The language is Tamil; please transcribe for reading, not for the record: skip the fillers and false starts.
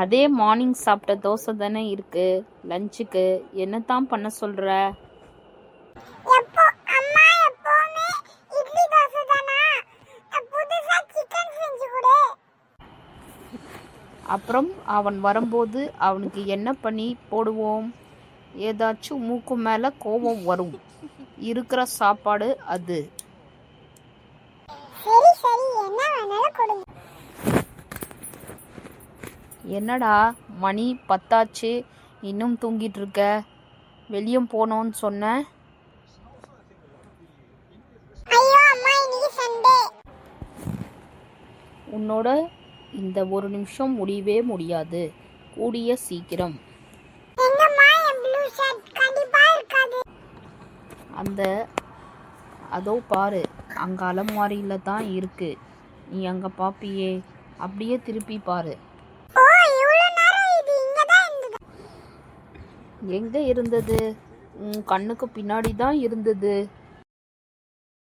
அதே மார்னிங் சாப்பிட்ட தோசை தானே இருக்கு, லஞ்சுக்கு என்னத்தான் பண்ண சொல்ற? அப்புறம் அவன் வரும்போது அவனுக்கு என்ன பண்ணி போடுவோம்? ஏதாச்சும் மூக்கு மேல கோபம் வரும். இருக்கிற சாப்பாடு அது. என்னடா மணி 10 இன்னும் தூங்கிட்டு இருக்க? வெளியே போனோன்னு சொன்ன. உன்னோட இந்த ஒரு நிமிஷம் முடியவே முடியாது. கூடிய சீக்கிரம் அதோ பாரு, அங்க அலமாரியில தான் இருக்கு. நீ அங்க பாப்பியே, அப்படியே திருப்பி பாரு. எங்க இருந்தது? உன் கண்ணுக்கு பின்னாடி தான் இருந்தது.